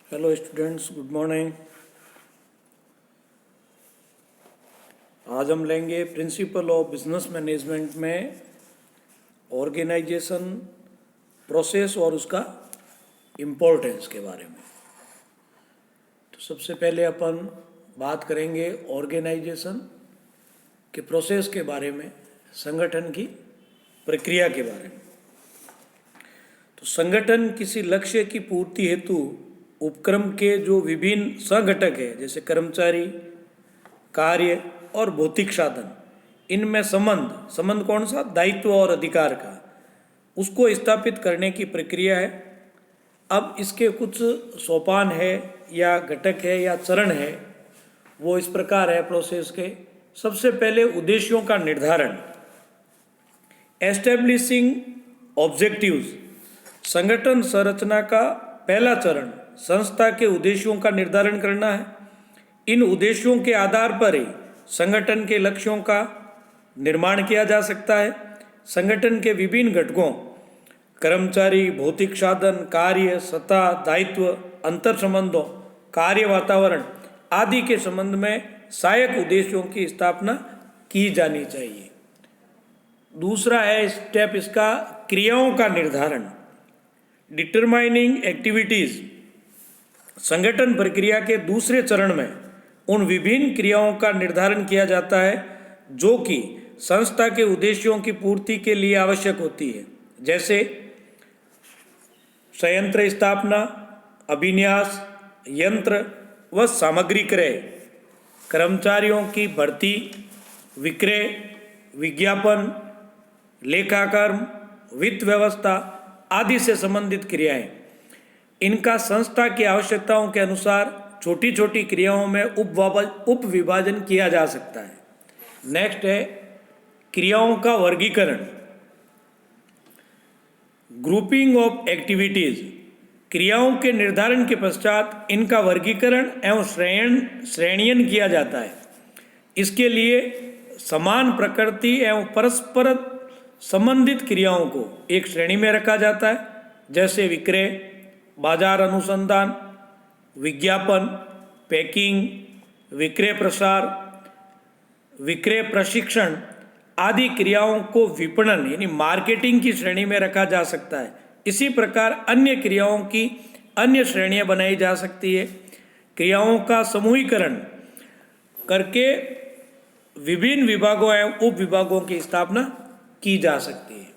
Hello students, good morning. आज हम लेंगे प्रिंसिपल ऑफ बिजनेस मैनेजमेंट में ऑर्गेनाइजेशन, प्रोसेस और उसका इम्पोर्टेंस के बारे में। तो सबसे पहले अपन बात करेंगे ऑर्गेनाइजेशन के प्रोसेस के बारे में, संगठन की प्रक्रिया के बारे में। तो संगठन किसी लक्ष्य की पूर्ति हेतु उपक्रम के जो विभिन्न संघटक है, जैसे कर्मचारी, कार्य और भौतिक साधन, इनमें संबंध कौन सा, दायित्व और अधिकार का, उसको स्थापित करने की प्रक्रिया है। अब इसके कुछ सोपान है या घटक है या चरण है, वो इस प्रकार है प्रोसेस के। सबसे पहले उद्देश्यों का निर्धारण, एस्टेब्लिशिंग ऑब्जेक्टिव्स। संगठन संरचना का पहला चरण संस्था के उद्देश्यों का निर्धारण करना है। इन उद्देश्यों के आधार पर ही संगठन के लक्ष्यों का निर्माण किया जा सकता है। संगठन के विभिन्न घटकों, कर्मचारी, भौतिक साधन, कार्य, सत्ता, दायित्व, अंतर संबंधों, कार्य वातावरण आदि के संबंध में सहायक उद्देश्यों की स्थापना की जानी चाहिए। दूसरा है स्टेप इसका, क्रियाओं का निर्धारण, डिटरमाइनिंग एक्टिविटीज। संगठन प्रक्रिया के दूसरे चरण में उन विभिन्न क्रियाओं का निर्धारण किया जाता है जो कि संस्था के उद्देश्यों की पूर्ति के लिए आवश्यक होती है, जैसे संयंत्र स्थापना, अभिन्यास, यंत्र व सामग्री क्रय, कर्मचारियों की भर्ती, विक्रय, विज्ञापन, लेखाकर्म, वित्त व्यवस्था आदि से संबंधित क्रियाएं। इनका संस्था की आवश्यकताओं के अनुसार छोटी छोटी क्रियाओं में उप विभाजन किया जा सकता है। नेक्स्ट है क्रियाओं का वर्गीकरण, ग्रुपिंग ऑफ एक्टिविटीज। क्रियाओं के निर्धारण के पश्चात इनका वर्गीकरण एवं श्रेणीयन किया जाता है। इसके लिए समान प्रकृति एवं परस्पर संबंधित क्रियाओं को एक श्रेणी में रखा जाता है, जैसे विक्रय, बाजार अनुसंधान, विज्ञापन, पैकिंग, विक्रय प्रसार, विक्रय प्रशिक्षण आदि क्रियाओं को विपणन यानी मार्केटिंग की श्रेणी में रखा जा सकता है। इसी प्रकार अन्य क्रियाओं की अन्य श्रेणियां बनाई जा सकती है। क्रियाओं का समूहीकरण करके विभिन्न विभागों एवं उप विभागों की स्थापना की जा सकती है।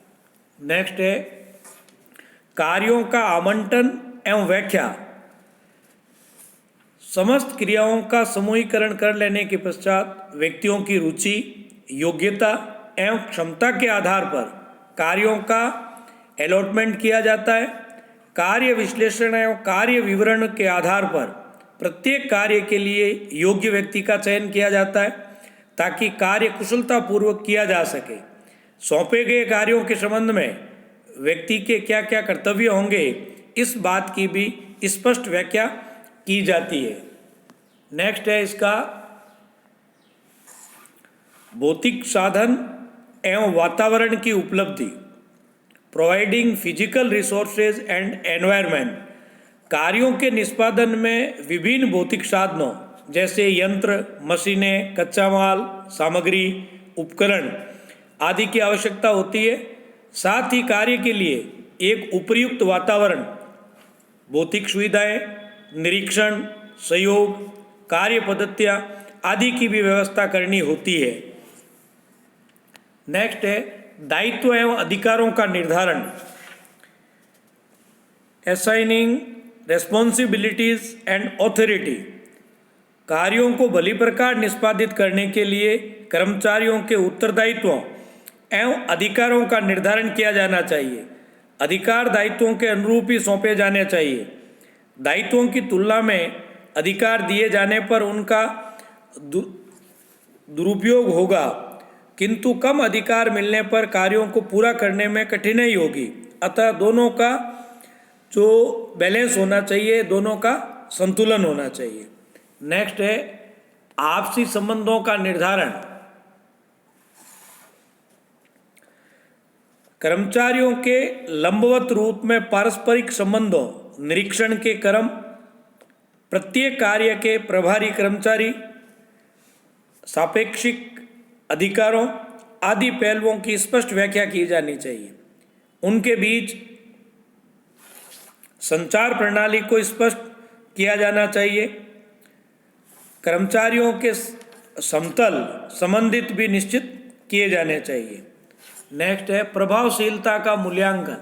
नेक्स्ट है कार्यों का आवंटन एवं व्याख्या। समस्त क्रियाओं का समूहीकरण कर लेने के पश्चात व्यक्तियों की रुचि, योग्यता एवं क्षमता के आधार पर कार्यों का अलॉटमेंट किया जाता है। कार्य विश्लेषण एवं कार्य विवरण के आधार पर प्रत्येक कार्य के लिए योग्य व्यक्ति का चयन किया जाता है ताकि कार्य कुशलतापूर्वक किया जा सके। सौंपे गए कार्यों के संबंध में व्यक्ति के क्या क्या कर्तव्य होंगे, इस बात की भी स्पष्ट व्याख्या की जाती है। नेक्स्ट है इसका भौतिक साधन एवं वातावरण की उपलब्धि, providing physical resources and environment. कार्यों के निष्पादन में विभिन्न भौतिक साधनों जैसे यंत्र, मशीनें, कच्चा माल, सामग्री, उपकरण आदि की आवश्यकता होती है। साथ ही कार्य के लिए एक उपयुक्त वातावरण, भौतिक सुविधाएं, निरीक्षण, सहयोग, कार्य पद्धतियाँ आदि की भी व्यवस्था करनी होती है। नेक्स्ट है दायित्व एवं अधिकारों का निर्धारण, असाइनिंग रेस्पॉन्सिबिलिटीज एंड ऑथोरिटी। कार्यों को भली प्रकार निष्पादित करने के लिए कर्मचारियों के उत्तरदायित्वों एवं अधिकारों का निर्धारण किया जाना चाहिए। अधिकार दायित्वों के अनुरूप ही सौंपे जाने चाहिए। दायित्वों की तुलना में अधिकार दिए जाने पर उनका दुरुपयोग होगा, किंतु कम अधिकार मिलने पर कार्यों को पूरा करने में कठिनाई होगी। अतः दोनों का जो बैलेंस होना चाहिए, दोनों का संतुलन होना चाहिए। नेक्स्ट है आपसी संबंधों का निर्धारण, कर्मचारियों के लंबवत रूप में पारस्परिक संबंधों, निरीक्षण के क्रम प्रत्येक कार्य के प्रभारी कर्मचारी, सापेक्षिक अधिकारों आदि पहलुओं की स्पष्ट व्याख्या की जानी चाहिए। उनके बीच संचार प्रणाली को स्पष्ट किया जाना चाहिए। कर्मचारियों के समतल संबंधित भी निश्चित किए जाने चाहिए। नेक्स्ट है प्रभावशीलता का मूल्यांकन।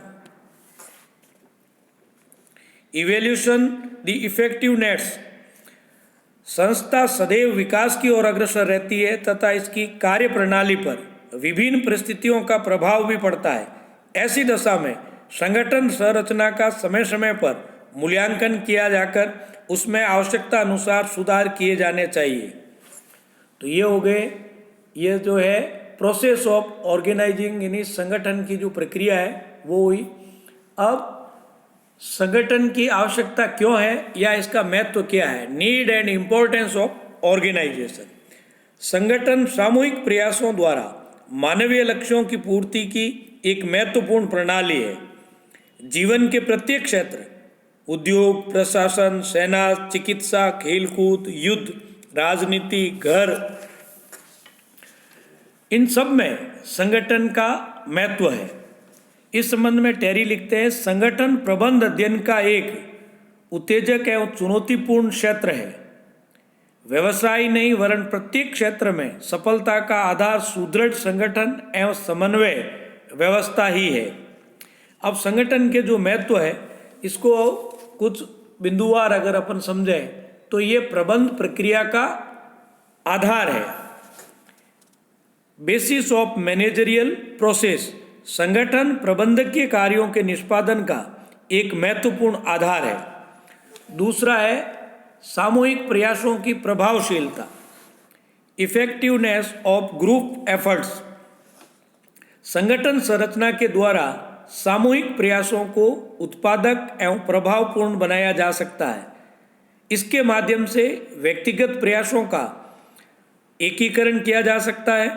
Evaluation the effectiveness. संस्था सदैव विकास की ओर अग्रसर रहती है तथा इसकी कार्य प्रणाली पर विभिन्न परिस्थितियों का प्रभाव भी पड़ता है। ऐसी दशा में संगठन संरचना का समय समय पर मूल्यांकन किया जाकर उसमें आवश्यकता अनुसार सुधार किए जाने चाहिए। तो ये हो गए, ये जो है प्रोसेस ऑफ ऑर्गेनाइजिंग, यानी संगठन की जो प्रक्रिया है वो हुई। अब संगठन की आवश्यकता क्यों है या इसका महत्व क्या है, need and importance of organisation. संगठन सामूहिक प्रयासों द्वारा मानवीय लक्ष्यों की पूर्ति की एक महत्वपूर्ण प्रणाली है। जीवन के प्रत्येक क्षेत्र, उद्योग, प्रशासन, सेना, चिकित्सा, खेलकूद, युद्ध, राजनीति, घर, इन सब में संगठन का महत्व है। इस संबंध में टेरी लिखते हैं, संगठन प्रबंध अध्ययन का एक उत्तेजक एवं चुनौतीपूर्ण क्षेत्र है। व्यवसाय नहीं वरन प्रत्येक क्षेत्र में सफलता का आधार सुदृढ़ संगठन एवं समन्वय व्यवस्था ही है। अब संगठन के जो महत्व है इसको कुछ बिंदुवार अगर अपन समझें तो ये प्रबंध प्रक्रिया का आधार है। बेसिस ऑफ मैनेजरियल प्रोसेस, संगठन प्रबंधकीय कार्यों के निष्पादन का एक महत्वपूर्ण आधार है। दूसरा है सामूहिक प्रयासों की प्रभावशीलता, इफेक्टिवनेस ऑफ ग्रुप एफर्ट्स। संगठन संरचना के द्वारा सामूहिक प्रयासों को उत्पादक एवं प्रभावपूर्ण बनाया जा सकता है। इसके माध्यम से व्यक्तिगत प्रयासों का एकीकरण किया जा सकता है।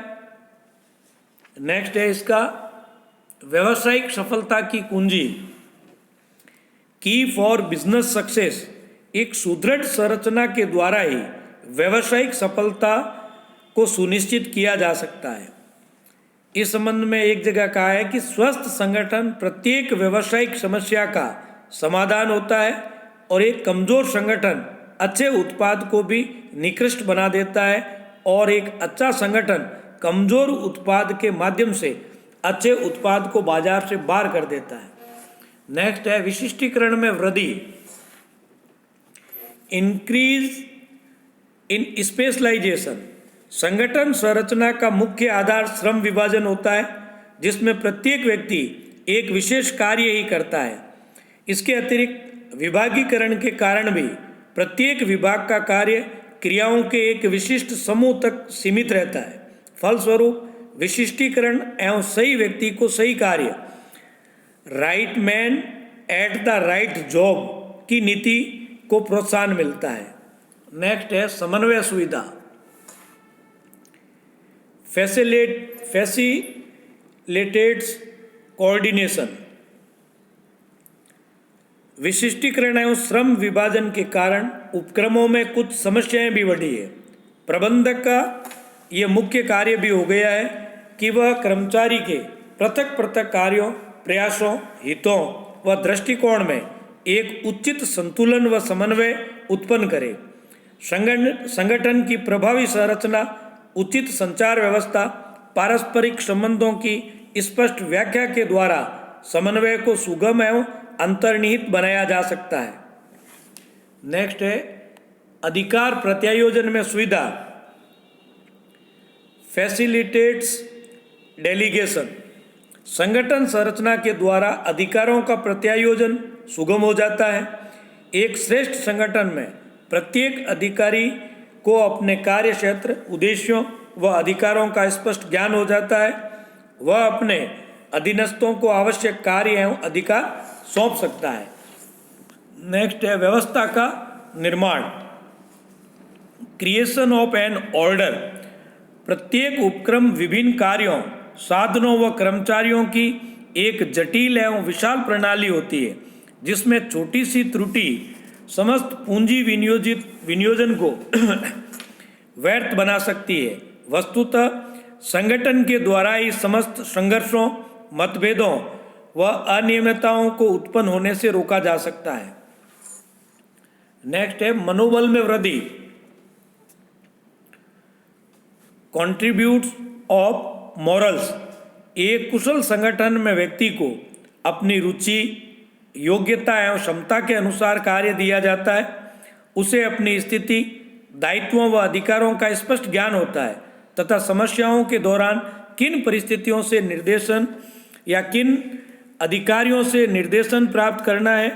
नेक्स्ट है इसका व्यावसायिक सफलता की कुंजी, की फॉर बिजनेस सक्सेस। एक सुदृढ़ संरचना के द्वारा ही व्यावसायिक सफलता को सुनिश्चित किया जा सकता है। इस संबंध में एक जगह कहा है कि स्वस्थ संगठन प्रत्येक व्यावसायिक समस्या का समाधान होता है और एक कमजोर संगठन अच्छे उत्पाद को भी निकृष्ट बना देता है और एक अच्छा संगठन कमजोर उत्पाद के माध्यम से अच्छे उत्पाद को बाजार से बाहर कर देता है। नेक्स्ट है विशिष्टीकरण में वृद्धि, इंक्रीज इन स्पेशलाइजेशन। संगठन संरचना का मुख्य आधार श्रम विभाजन होता है जिसमें प्रत्येक व्यक्ति एक विशेष कार्य ही करता है। इसके अतिरिक्त विभागीकरण के कारण भी प्रत्येक विभाग का कार्य क्रियाओं के एक विशिष्ट समूह तक सीमित रहता है। फलस्वरूप विशिष्टीकरण एवं सही व्यक्ति को सही कार्य, right man at the right job की नीति को प्रोत्साहन मिलता है। नेक्स्ट है समन्वय सुविधा, फैसिलिटेट्स कोऑर्डिनेशन। विशिष्टीकरण एवं श्रम विभाजन के कारण उपक्रमों में कुछ समस्याएं भी बढ़ी है। प्रबंधक का ये मुख्य कार्य भी हो गया है कि वह कर्मचारी के पृथक पृथक कार्यों, प्रयासों, हितों व दृष्टिकोण में एक उचित संतुलन व समन्वय उत्पन्न करे। संगठन की प्रभावी संरचना, उचित संचार व्यवस्था, पारस्परिक संबंधों की स्पष्ट व्याख्या के द्वारा समन्वय को सुगम एवं अंतर्निहित बनाया जा सकता है। नेक्स्ट है अधिकार प्रत्यायोजन में सुविधा, फैसिलिटेट्स डेलीगेशन। संगठन संरचना के द्वारा अधिकारों का प्रत्यायोजन सुगम हो जाता है। एक श्रेष्ठ संगठन में प्रत्येक अधिकारी को अपने कार्य क्षेत्र, उद्देश्यों व अधिकारों का स्पष्ट ज्ञान हो जाता है। वह अपने अधीनस्थों को आवश्यक कार्य एवं अधिकार सौंप सकता है। नेक्स्ट है व्यवस्था का निर्माण, क्रिएशन ऑफ एन ऑर्डर। प्रत्येक उपक्रम विभिन्न कार्यों, साधनों व कर्मचारियों की एक जटिल एवं विशाल प्रणाली होती है जिसमें छोटी सी त्रुटि समस्त पूंजी विनियोजन को व्यर्थ बना सकती है। वस्तुतः संगठन के द्वारा ही समस्त संघर्षों, मतभेदों व अनियमितताओं को उत्पन्न होने से रोका जा सकता है। नेक्स्ट है मनोबल में वृद्धि। Contributes of morals. एक कुशल संगठन में व्यक्ति को अपनी रुचि, योग्यता एवं क्षमता के अनुसार कार्य दिया जाता है। उसे अपनी स्थिति, दायित्वों व अधिकारों का स्पष्ट ज्ञान होता है तथा समस्याओं के दौरान किन परिस्थितियों से निर्देशन या किन अधिकारियों से निर्देशन प्राप्त करना है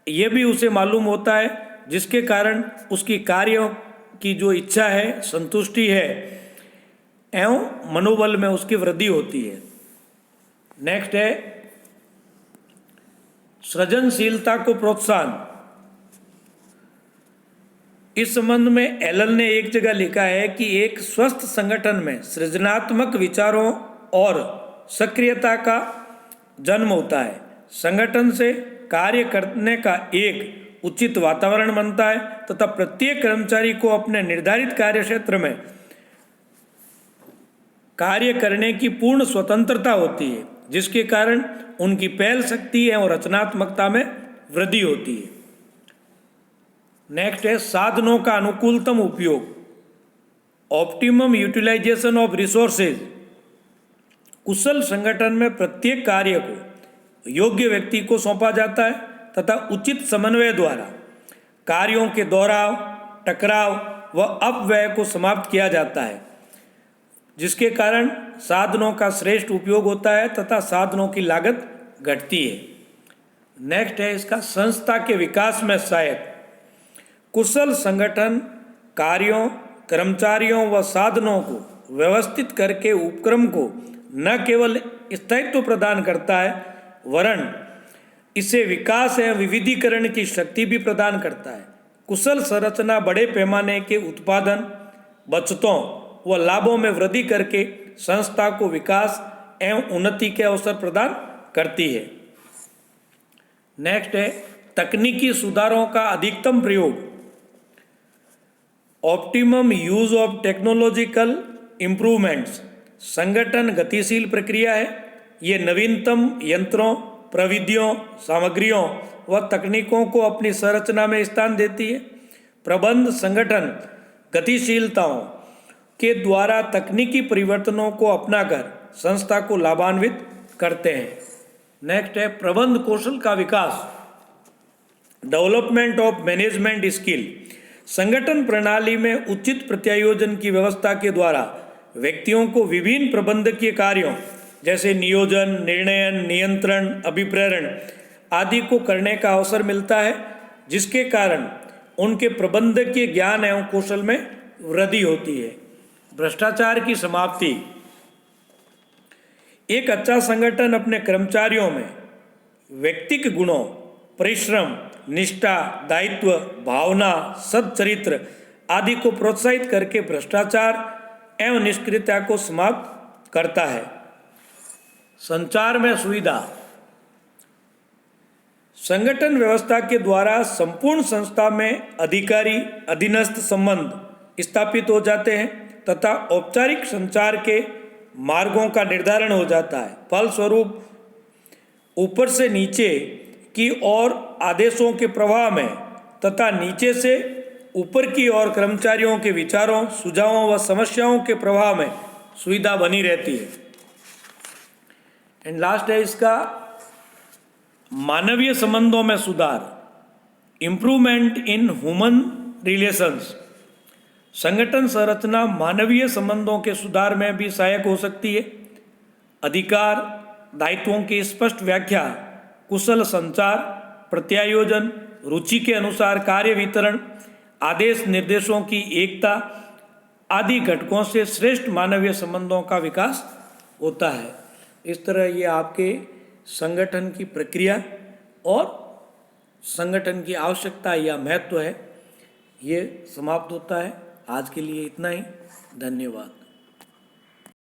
ये भी उसे मालूम होता है, जिसके कारण उसकी कार्यों की जो इच्छा है, संतुष्टि है एवं मनोबल में उसकी वृद्धि होती है। नेक्स्ट है सृजनशीलता को प्रोत्साहन। इस संबंध में एलन ने एक जगह लिखा है कि एक स्वस्थ संगठन में सृजनात्मक विचारों और सक्रियता का जन्म होता है। संगठन से कार्य करने का एक उचित वातावरण बनता है तथा प्रत्येक कर्मचारी को अपने निर्धारित कार्य क्षेत्र में कार्य करने की पूर्ण स्वतंत्रता होती है, जिसके कारण उनकी पहल शक्ति एवं रचनात्मकता में वृद्धि होती है। नेक्स्ट है साधनों का अनुकूलतम उपयोग। Optimum utilisation of resources. कुशल संगठन में प्रत्येक कार्य को योग्य व्यक्ति को सौंपा जाता है तथा उचित समन्वय द्वारा कार्यों के दोहराव, टकराव व अपव्यय को समाप्त किया जाता है, जिसके कारण साधनों का श्रेष्ठ उपयोग होता है तथा साधनों की लागत घटती है। नेक्स्ट है इसका संस्था के विकास में सहायक। कुशल संगठन कार्यों, कर्मचारियों व साधनों को व्यवस्थित करके उपक्रम को न केवल स्थायित्व प्रदान करता है वरन इसे विकास एवं विविधीकरण की शक्ति भी प्रदान करता है। कुशल संरचना बड़े पैमाने के उत्पादन, बचतों व लाभों में वृद्धि करके संस्था को विकास एवं उन्नति के अवसर प्रदान करती है। नेक्स्ट है तकनीकी सुधारों का अधिकतम प्रयोग। Optimum use of technological improvements. संगठन गतिशील प्रक्रिया है। ये नवीनतम यंत्रों, प्रविधियों, सामग्रियों व तकनीकों को अपनी संरचना में स्थान देती है। प्रबंध संगठन गतिशीलताओं के द्वारा तकनीकी परिवर्तनों को अपनाकर संस्था को लाभान्वित करते हैं। नेक्स्ट है प्रबंध कौशल का विकास। Development of management skill. संगठन प्रणाली में उचित प्रत्यायोजन की व्यवस्था के द्वारा व्यक्तियों को विभिन्न प्रबंधकीय कार्यों जैसे नियोजन, निर्णयन, नियंत्रण, अभिप्रेरण आदि को करने का अवसर मिलता है, जिसके कारण उनके प्रबंधकीय ज्ञान एवं कौशल में वृद्धि होती है। भ्रष्टाचार की समाप्ति। एक अच्छा संगठन अपने कर्मचारियों में व्यक्तिगत गुणों, परिश्रम, निष्ठा, दायित्व, भावना, सच्चरित्र आदि को प्रोत्साहित करके भ्रष्टाचार एवं निष्क्रियता को समाप्त करता है। संचार में सुविधा। संगठन व्यवस्था के द्वारा संपूर्ण संस्था में अधिकारी अधीनस्थ संबंध स्थापित हो जाते हैं तथा औपचारिक संचार के मार्गों का निर्धारण हो जाता है। फलस्वरूप ऊपर से नीचे की ओर आदेशों के प्रवाह में तथा नीचे से ऊपर की ओर कर्मचारियों के विचारों, सुझावों व समस्याओं के प्रवाह में सुविधा बनी रहती है। एंड लास्ट है इसका मानवीय संबंधों में सुधार। Improvement in human relations. संगठन संरचना मानवीय संबंधों के सुधार में भी सहायक हो सकती है। अधिकार, दायित्वों की स्पष्ट व्याख्या, कुशल संचार, प्रत्यायोजन, रुचि के अनुसार कार्य वितरण, आदेश निर्देशों की एकता आदि घटकों से श्रेष्ठ मानवीय संबंधों का विकास होता है। इस तरह ये आपके संगठन की प्रक्रिया और संगठन की आवश्यकता या महत्व है, ये समाप्त होता है। आज के लिए इतना ही। धन्यवाद।